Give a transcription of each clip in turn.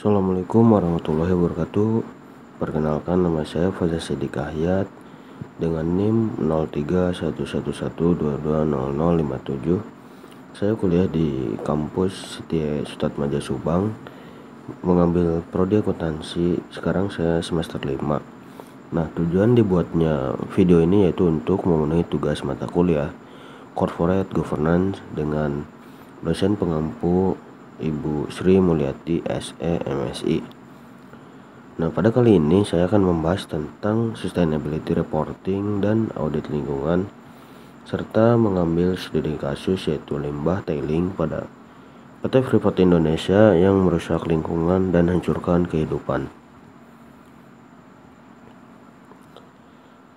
Assalamualaikum warahmatullahi wabarakatuh. Perkenalkan, nama saya Fajar Siddiq Ahyat dengan NIM 031111220057. Saya kuliah di kampus Setia Ustadz Maja Subang, mengambil prodi akuntansi. Sekarang saya semester 5. Nah, tujuan dibuatnya video ini yaitu untuk memenuhi tugas mata kuliah Corporate Governance dengan dosen pengampu Ibu Sri Mulyati SE MSI. Nah, pada kali ini saya akan membahas tentang sustainability reporting dan audit lingkungan, serta mengambil studi kasus yaitu limbah tailing pada PT Freeport Indonesia yang merusak lingkungan dan hancurkan kehidupan.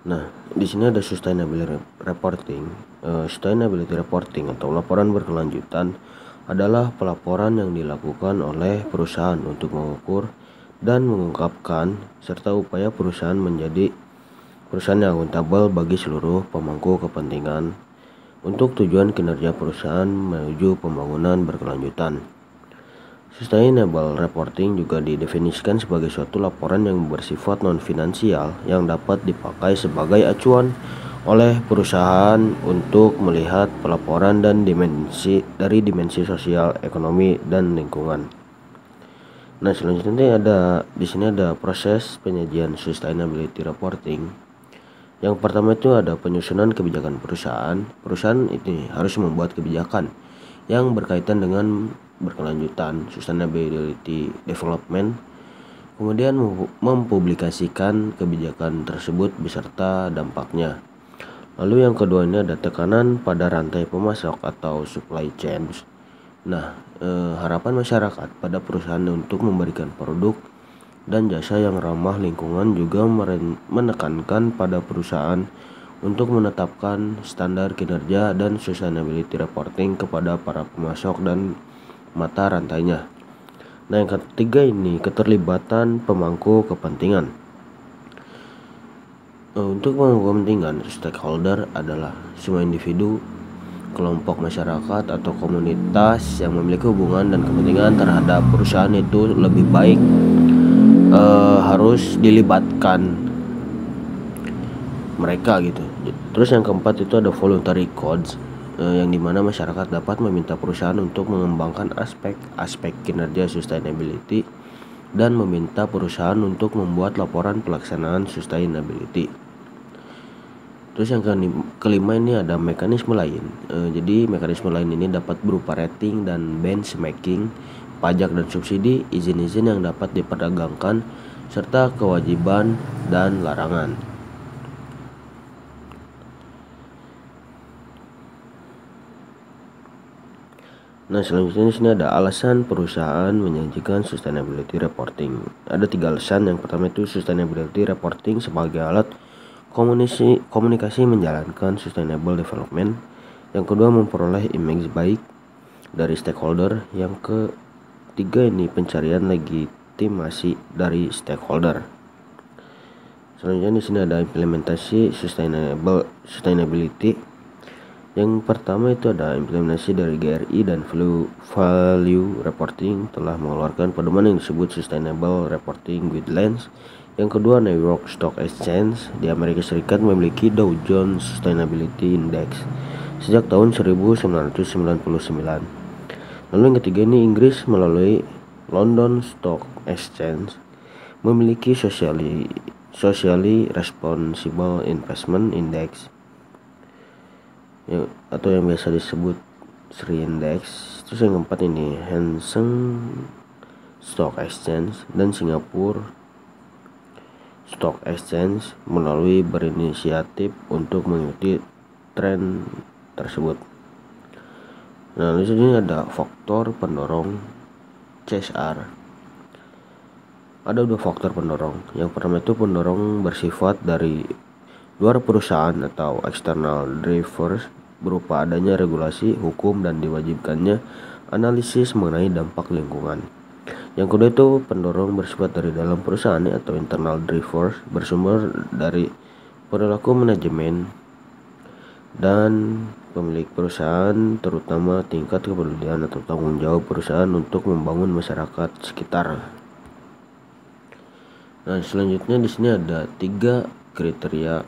Nah, di sini ada sustainability reporting. Sustainability reporting atau laporan berkelanjutan adalah pelaporan yang dilakukan oleh perusahaan untuk mengukur dan mengungkapkan serta upaya perusahaan menjadi perusahaan yang akuntabel bagi seluruh pemangku kepentingan untuk tujuan kinerja perusahaan menuju pembangunan berkelanjutan. Sustainable reporting juga didefinisikan sebagai suatu laporan yang bersifat non-finansial yang dapat dipakai sebagai acuan oleh perusahaan untuk melihat pelaporan dan dimensi sosial, ekonomi, dan lingkungan. Nah, selanjutnya di sini ada proses penyajian sustainability reporting. Yang pertama itu ada penyusunan kebijakan perusahaan. Perusahaan ini harus membuat kebijakan yang berkaitan dengan berkelanjutan, sustainability development. Kemudian mempublikasikan kebijakan tersebut beserta dampaknya. Lalu yang kedua ini ada tekanan pada rantai pemasok atau supply chain. Nah, harapan masyarakat pada perusahaan untuk memberikan produk dan jasa yang ramah lingkungan juga menekankan pada perusahaan untuk menetapkan standar kinerja dan sustainability reporting kepada para pemasok dan mata rantainya. Nah, yang ketiga ini keterlibatan pemangku kepentingan. Untuk pemangku kepentingan, stakeholder adalah semua individu, kelompok masyarakat atau komunitas yang memiliki hubungan dan kepentingan terhadap perusahaan itu lebih baik harus dilibatkan mereka gitu. Terus yang keempat itu ada voluntary codes, yang dimana masyarakat dapat meminta perusahaan untuk mengembangkan aspek kinerja sustainability dan meminta perusahaan untuk membuat laporan pelaksanaan sustainability. Terus yang kelima ini ada mekanisme lain. Jadi mekanisme lain ini dapat berupa rating dan benchmarking, pajak dan subsidi, izin-izin yang dapat diperdagangkan, serta kewajiban dan larangan. Nah, selanjutnya di sini ada alasan perusahaan menyajikan sustainability reporting. Ada 3 alasan. Yang pertama itu sustainability reporting sebagai alat komunikasi menjalankan sustainable development. Yang kedua, memperoleh image baik dari stakeholder. Yang ketiga ini pencarian legitimasi dari stakeholder. Selanjutnya di sini ada implementasi sustainability. Yang pertama itu ada implementasi dari GRI dan Value Reporting telah mengeluarkan pedoman yang disebut Sustainable Reporting Guidelines. Yang kedua, New York Stock Exchange di Amerika Serikat memiliki Dow Jones Sustainability Index sejak tahun 1999. Lalu yang ketiga ini Inggris melalui London Stock Exchange memiliki Socially Responsible Investment Index, atau yang biasa disebut SRI Index. Terus yang keempat ini Hang Seng Stock Exchange dan Singapore Stock Exchange melalui berinisiatif untuk mengikuti tren tersebut. Nah, di sini ada faktor pendorong CSR. Ada 2 faktor pendorong. Yang pertama itu pendorong bersifat dari luar perusahaan atau external drivers berupa adanya regulasi, hukum, dan diwajibkannya analisis mengenai dampak lingkungan. Yang kedua itu pendorong bersifat dari dalam perusahaan atau internal drivers bersumber dari perilaku manajemen dan pemilik perusahaan, terutama tingkat kepedulian atau tanggung jawab perusahaan untuk membangun masyarakat sekitar. Nah, selanjutnya di sini ada 3 kriteria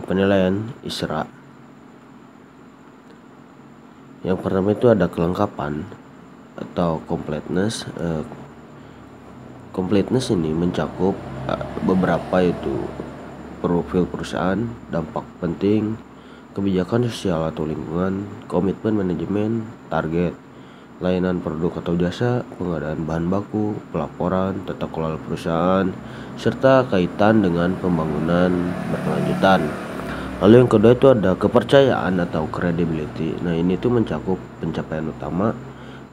penilaian ISRA. Yang pertama itu ada kelengkapan atau completeness. Completeness ini mencakup beberapa, yaitu profil perusahaan, dampak penting, kebijakan sosial atau lingkungan, komitmen manajemen, target, layanan produk atau jasa, pengadaan bahan baku, pelaporan, tata kelola perusahaan, serta kaitan dengan pembangunan berkelanjutan. Lalu yang kedua itu ada kepercayaan atau credibility. Nah, ini tuh mencakup pencapaian utama,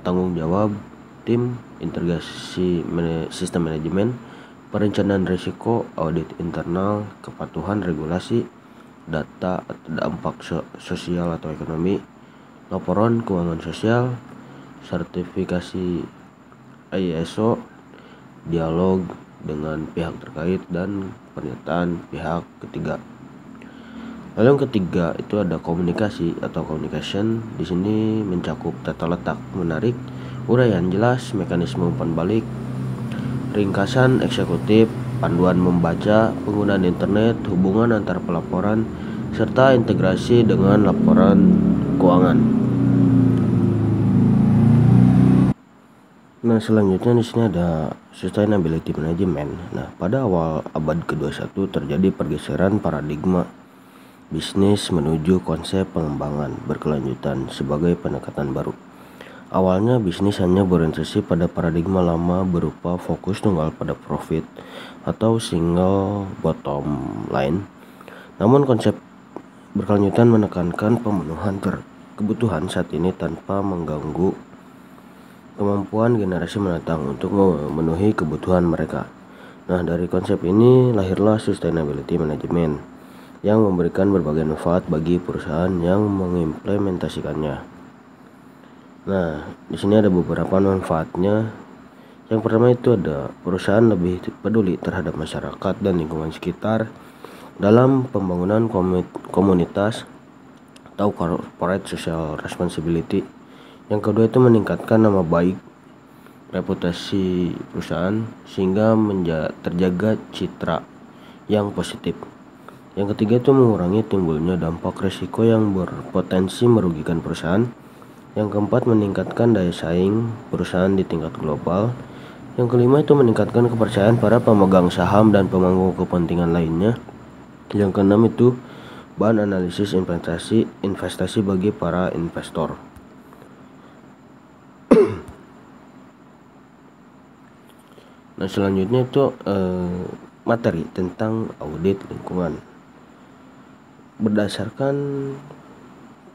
tanggung jawab tim, integrasi sistem manajemen, perencanaan risiko, audit internal, kepatuhan regulasi, data atau dampak sosial atau ekonomi, laporan keuangan sosial, sertifikasi ISO, dialog dengan pihak terkait, dan pernyataan pihak ketiga. Lalu yang ketiga itu ada komunikasi atau communication. Di sini mencakup tata letak menarik, uraian jelas, mekanisme umpan balik, ringkasan eksekutif, panduan membaca, penggunaan internet, hubungan antar pelaporan, serta integrasi dengan laporan keuangan. Nah, selanjutnya di sini ada sustainability management. Nah, pada awal abad ke-21 terjadi pergeseran paradigma bisnis menuju konsep pengembangan berkelanjutan sebagai pendekatan baru. Awalnya bisnis hanya berorientasi pada paradigma lama berupa fokus tunggal pada profit atau single bottom line. Namun konsep berkelanjutan menekankan pemenuhan kebutuhan saat ini tanpa mengganggu kemampuan generasi mendatang untuk memenuhi kebutuhan mereka. Nah, dari konsep ini lahirlah sustainability management yang memberikan berbagai manfaat bagi perusahaan yang mengimplementasikannya. Nah, di sini ada beberapa manfaatnya. Yang pertama itu ada perusahaan lebih peduli terhadap masyarakat dan lingkungan sekitar dalam pembangunan komunitas atau corporate social responsibility. Yang kedua itu meningkatkan nama baik, reputasi perusahaan sehingga terjaga citra yang positif. Yang ketiga itu mengurangi timbulnya dampak risiko yang berpotensi merugikan perusahaan. Yang keempat meningkatkan daya saing perusahaan di tingkat global. Yang kelima itu meningkatkan kepercayaan para pemegang saham dan pemangku kepentingan lainnya. Yang keenam itu bahan analisis investasi bagi para investor. Nah, selanjutnya itu materi tentang audit lingkungan. Berdasarkan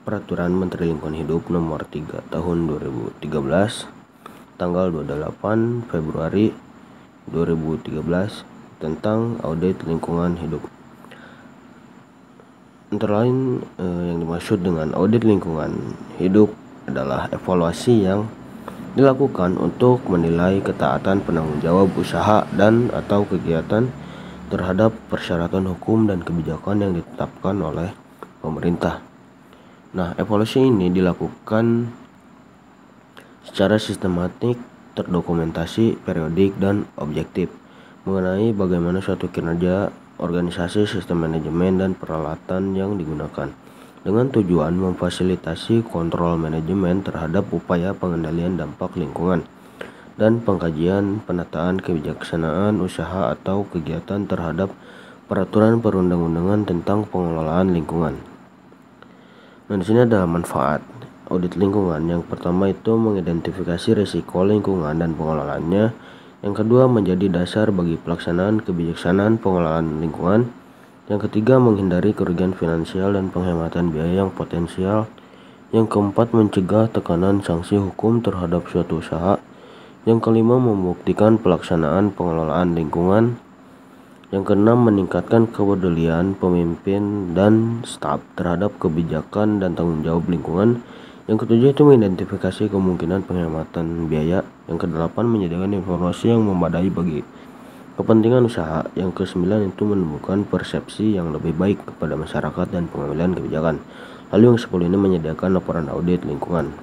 Peraturan Menteri Lingkungan Hidup Nomor 3 Tahun 2013 tanggal 28 Februari 2013 tentang audit lingkungan hidup. Antara lain yang dimaksud dengan audit lingkungan hidup adalah evaluasi yang dilakukan untuk menilai ketaatan penanggung jawab usaha dan atau kegiatan terhadap persyaratan hukum dan kebijakan yang ditetapkan oleh pemerintah. Nah, evaluasi ini dilakukan secara sistematik, terdokumentasi, periodik, dan objektif mengenai bagaimana suatu kinerja organisasi, sistem manajemen, dan peralatan yang digunakan, dengan tujuan memfasilitasi kontrol manajemen terhadap upaya pengendalian dampak lingkungan dan pengkajian penataan kebijaksanaan usaha atau kegiatan terhadap peraturan perundang-undangan tentang pengelolaan lingkungan. Nah, di sini ada manfaat audit lingkungan. Yang pertama itu mengidentifikasi risiko lingkungan dan pengelolaannya. Yang kedua menjadi dasar bagi pelaksanaan kebijaksanaan pengelolaan lingkungan. Yang ketiga menghindari kerugian finansial dan penghematan biaya yang potensial. Yang keempat mencegah tekanan sanksi hukum terhadap suatu usaha. Yang kelima membuktikan pelaksanaan pengelolaan lingkungan. Yang keenam meningkatkan kepedulian pemimpin dan staf terhadap kebijakan dan tanggung jawab lingkungan. Yang ketujuh itu mengidentifikasi kemungkinan penghematan biaya. Yang kedelapan menyediakan informasi yang memadai bagi kepentingan usaha. Yang kesembilan itu menemukan persepsi yang lebih baik kepada masyarakat dan pengambilan kebijakan. Lalu yang 10 ini menyediakan laporan audit lingkungan.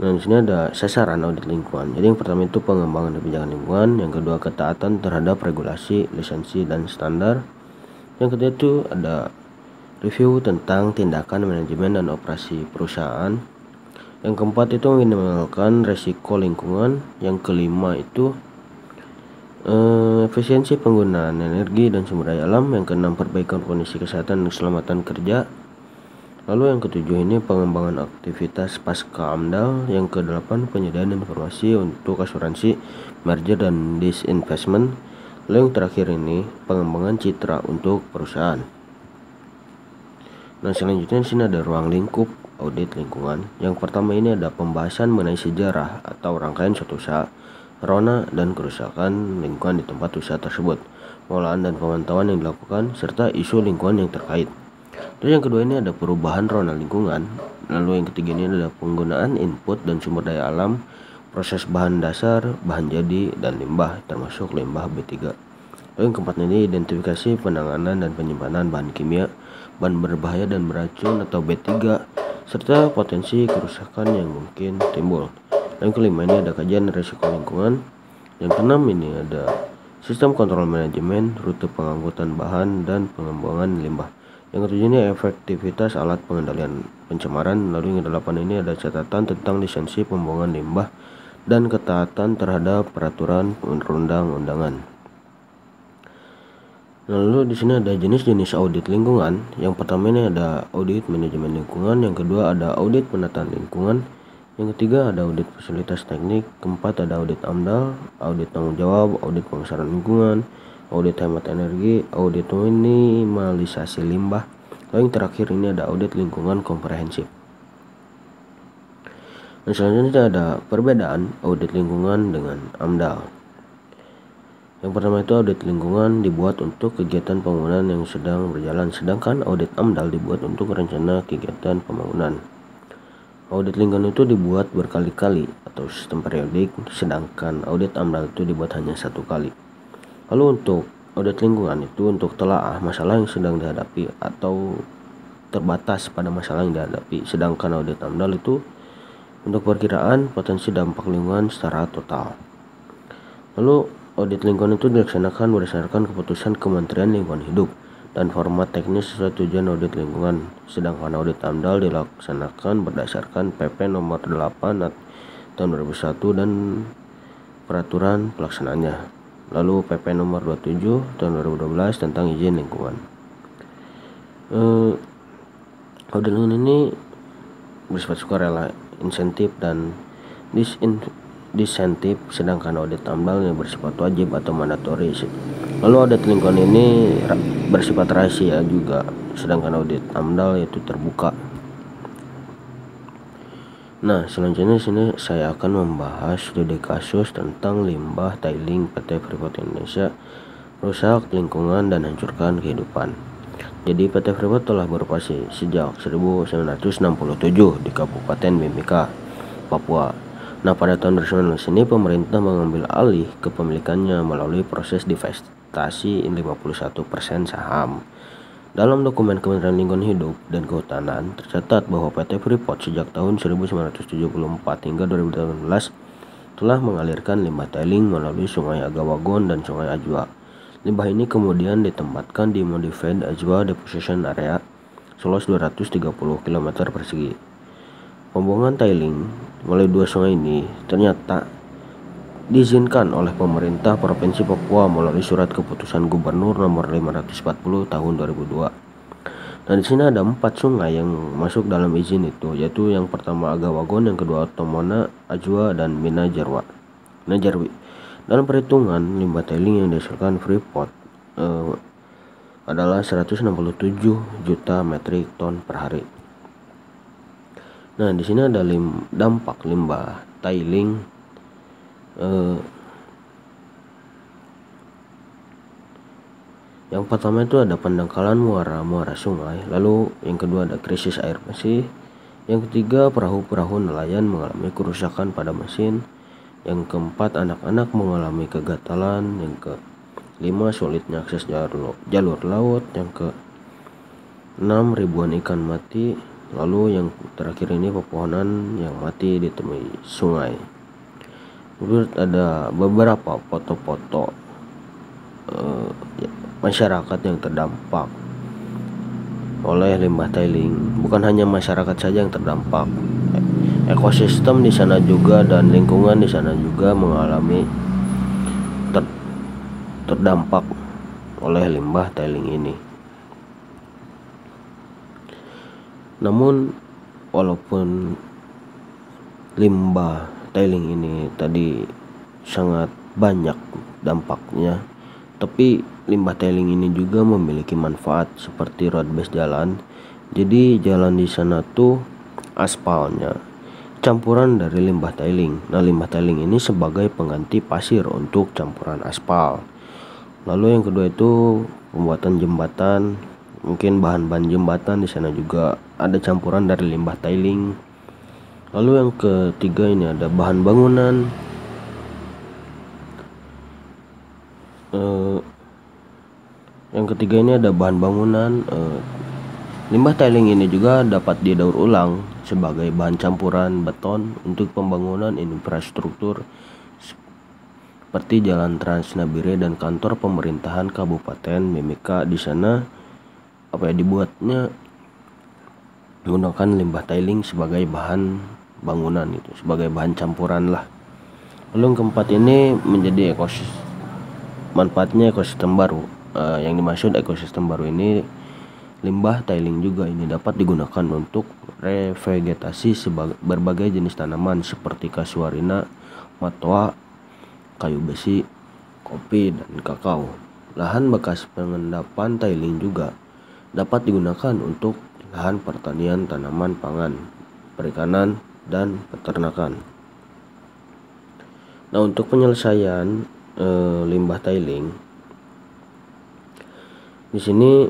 Nah, di sini ada sasaran audit lingkungan. Jadi yang pertama itu pengembangan kebijakan lingkungan, yang kedua ketaatan terhadap regulasi, lisensi dan standar. Yang ketiga itu ada review tentang tindakan manajemen dan operasi perusahaan. Yang keempat itu meminimalkan resiko lingkungan. Yang kelima itu efisiensi penggunaan energi dan sumber daya alam. Yang keenam perbaikan kondisi kesehatan dan keselamatan kerja. Lalu yang ketujuh ini pengembangan aktivitas pasca AMDAL. Yang kedelapan penyediaan informasi untuk asuransi, merger dan disinvestment. Lalu yang terakhir ini pengembangan citra untuk perusahaan. Nah, selanjutnya di sini ada ruang lingkup audit lingkungan. Yang pertama ini ada pembahasan mengenai sejarah atau rangkaian suatu usaha, rona dan kerusakan lingkungan di tempat usaha tersebut, pengolahan dan pemantauan yang dilakukan, serta isu lingkungan yang terkait. Terus yang kedua ini ada perubahan rona lingkungan. Lalu yang ketiga ini adalah penggunaan input dan sumber daya alam, proses bahan dasar, bahan jadi, dan limbah termasuk limbah B3. Lalu yang keempat ini identifikasi, penanganan dan penyimpanan bahan kimia, bahan berbahaya dan beracun atau B3, serta potensi kerusakan yang mungkin timbul. Lalu yang kelima ini ada kajian risiko lingkungan. Yang keenam ini ada sistem kontrol manajemen, rute pengangkutan bahan, dan pengembangan limbah. Yang ketujuh ini efektivitas alat pengendalian pencemaran. Lalu yang kedelapan ini ada catatan tentang lisensi pembuangan limbah dan ketaatan terhadap peraturan perundang-undangan. Lalu di sini ada jenis-jenis audit lingkungan. Yang pertama ini ada audit manajemen lingkungan, yang kedua ada audit penataan lingkungan, yang ketiga ada audit fasilitas teknik, keempat ada audit AMDAL, audit tanggung jawab, audit pengesaran lingkungan, audit hemat energi, audit minimalisasi limbah. Lalu yang terakhir ini ada audit lingkungan komprehensif. Dan selanjutnya ada perbedaan audit lingkungan dengan AMDAL. Yang pertama itu audit lingkungan dibuat untuk kegiatan pembangunan yang sedang berjalan, sedangkan audit AMDAL dibuat untuk rencana kegiatan pembangunan. Audit lingkungan itu dibuat berkali-kali atau sistem periodik, sedangkan audit AMDAL itu dibuat hanya satu kali. Lalu untuk audit lingkungan itu untuk telaah masalah yang sedang dihadapi atau terbatas pada masalah yang dihadapi, sedangkan audit AMDAL itu untuk perkiraan potensi dampak lingkungan secara total. Lalu audit lingkungan itu dilaksanakan berdasarkan keputusan Kementerian Lingkungan Hidup dan format teknis sesuai tujuan audit lingkungan, sedangkan audit AMDAL dilaksanakan berdasarkan PP nomor 8 tahun 2001 dan peraturan pelaksanaannya. Lalu PP nomor 27 tahun 2012 tentang izin lingkungan. Audit lingkungan ini bersifat sukarela, insentif dan disinsentif, sedangkan audit AMDAL yang bersifat wajib atau mandatori. Lalu audit lingkungan ini bersifat rahasia juga, sedangkan audit AMDAL itu terbuka. Nah, selanjutnya sini saya akan membahas studi kasus tentang limbah tailing PT Freeport Indonesia rusak lingkungan dan hancurkan kehidupan. Jadi PT Freeport telah beroperasi sejak 1967 di Kabupaten Mimika, Papua. Nah, pada tahun 2019 ini pemerintah mengambil alih kepemilikannya melalui proses divestasi 51% saham. Dalam dokumen Kementerian Lingkungan Hidup dan Kehutanan tercatat bahwa PT Freeport sejak tahun 1974 hingga 2018 telah mengalirkan limbah tailing melalui Sungai Agawagon dan Sungai Ajwa. Limbah ini kemudian ditempatkan di Modified Ajwa Deposition Area seluas 230 km persegi. Pembuangan tailing melalui dua sungai ini ternyata diizinkan oleh pemerintah Provinsi Papua melalui surat keputusan Gubernur nomor 540 tahun 2002. Dan di sini ada 4 sungai yang masuk dalam izin itu, yaitu yang pertama Agawagon, yang kedua Tomona, Ajwa, dan Minajarwi. Dalam perhitungan limbah tailing yang dihasilkan Freeport adalah 167 juta metrik ton per hari. Nah, di sini ada dampak limbah tailing. Yang pertama itu ada pendangkalan muara sungai, lalu yang kedua ada krisis air bersih, yang ketiga perahu-perahu nelayan mengalami kerusakan pada mesin, yang keempat anak-anak mengalami kegatalan, yang kelima sulitnya akses jalur laut, yang keenam ribuan ikan mati, Lalu yang terakhir ini pepohonan yang mati ditemui sungai. Kemudian ada beberapa foto-foto masyarakat yang terdampak oleh limbah tailing. Bukan hanya masyarakat saja yang terdampak, ekosistem di sana juga dan lingkungan di sana juga mengalami terdampak oleh limbah tailing ini. Namun walaupun limbah tailing ini tadi sangat banyak dampaknya, tapi limbah tailing ini juga memiliki manfaat seperti road base jalan. Jadi jalan di sana tuh aspalnya campuran dari limbah tailing. Nah, limbah tailing ini sebagai pengganti pasir untuk campuran aspal. Lalu yang kedua itu pembuatan jembatan. Mungkin bahan-bahan jembatan di sana juga ada campuran dari limbah tailing. Lalu yang ketiga ini ada bahan bangunan. Yang ketiga ini ada bahan bangunan. Limbah tailing ini juga dapat didaur ulang sebagai bahan campuran beton untuk pembangunan infrastruktur seperti Jalan Trans Nabire dan kantor pemerintahan Kabupaten Mimika. Di sana dibuatnya menggunakan limbah tailing sebagai bahan bangunan, itu sebagai bahan campuran lah. Lalu yang keempat ini menjadi manfaatnya ekosistem baru. Yang dimaksud ekosistem baru ini limbah tailing juga ini dapat digunakan untuk revegetasi berbagai jenis tanaman seperti kasuarina, matwa, kayu besi, kopi, dan kakao. Lahan bekas pengendapan tailing juga dapat digunakan untuk lahan pertanian tanaman pangan, perikanan, dan peternakan. Nah, untuk penyelesaian limbah tailing, di sini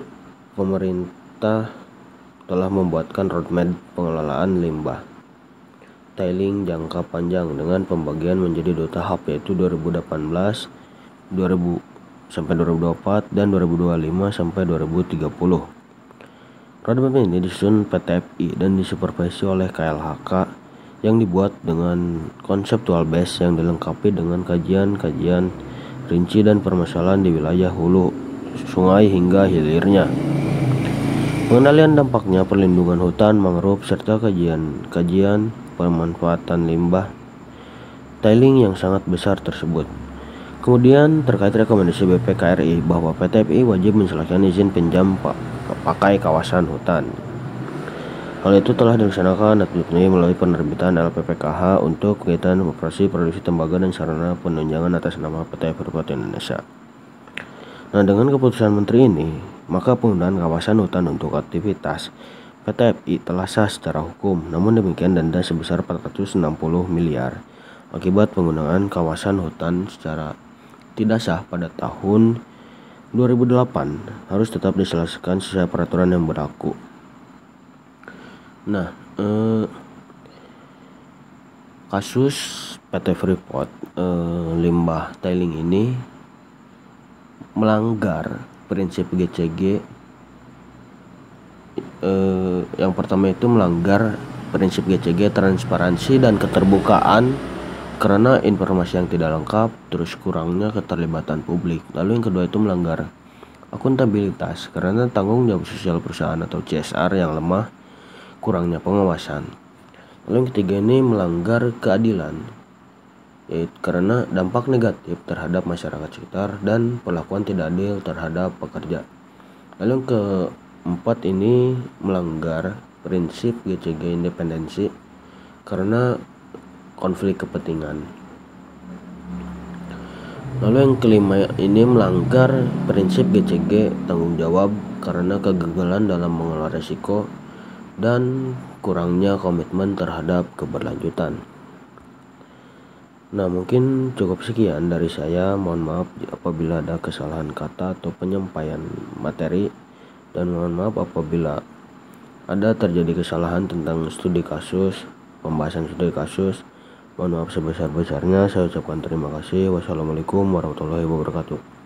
pemerintah telah membuatkan roadmap pengelolaan limbah tailing jangka panjang dengan pembagian menjadi 2 tahap, yaitu 2018 sampai 2024 dan 2025 sampai 2030. Roadmap ini disusun PT FI dan disupervisi oleh KLHK yang dibuat dengan konseptual base yang dilengkapi dengan kajian-kajian rinci dan permasalahan di wilayah hulu, sungai hingga hilirnya. Pengendalian dampaknya, perlindungan hutan mangrove, serta kajian pemanfaatan limbah tailing yang sangat besar tersebut. Kemudian terkait rekomendasi BPKRI bahwa PT FI wajib menselesaikan izin pinjam pakai kawasan hutan. Hal itu telah dilaksanakan dan dipenuhi melalui penerbitan LPPKH untuk kegiatan operasi produksi tembaga dan sarana penunjangan atas nama PT Freeport Indonesia. Nah, dengan keputusan Menteri ini, maka penggunaan kawasan hutan untuk aktivitas PT FI telah sah secara hukum. Namun demikian, denda sebesar 460 miliar akibat penggunaan kawasan hutan secara tidak sah pada tahun 2008 harus tetap diselesaikan sesuai peraturan yang berlaku. Nah, kasus PT Freeport limbah tailing ini melanggar prinsip GCG. Yang pertama itu melanggar prinsip GCG, transparansi dan keterbukaan, karena informasi yang tidak lengkap, terus kurangnya keterlibatan publik. Lalu yang kedua itu melanggar akuntabilitas, karena tanggung jawab sosial perusahaan atau CSR yang lemah, kurangnya pengawasan. Lalu yang ketiga ini melanggar keadilan, yaitu karena dampak negatif terhadap masyarakat sekitar dan perlakuan tidak adil terhadap pekerja. Lalu yang keempat ini melanggar prinsip GCG independensi karena konflik kepentingan. Lalu yang kelima ini melanggar prinsip GCG tanggung jawab karena kegagalan dalam mengelola risiko dan kurangnya komitmen terhadap keberlanjutan. Nah, mungkin cukup sekian dari saya. Mohon maaf apabila ada kesalahan kata atau penyampaian materi, dan mohon maaf apabila ada terjadi kesalahan tentang studi kasus, pembahasan studi kasus. Mohon maaf sebesar-besarnya. Saya ucapkan terima kasih. Wassalamualaikum warahmatullahi wabarakatuh.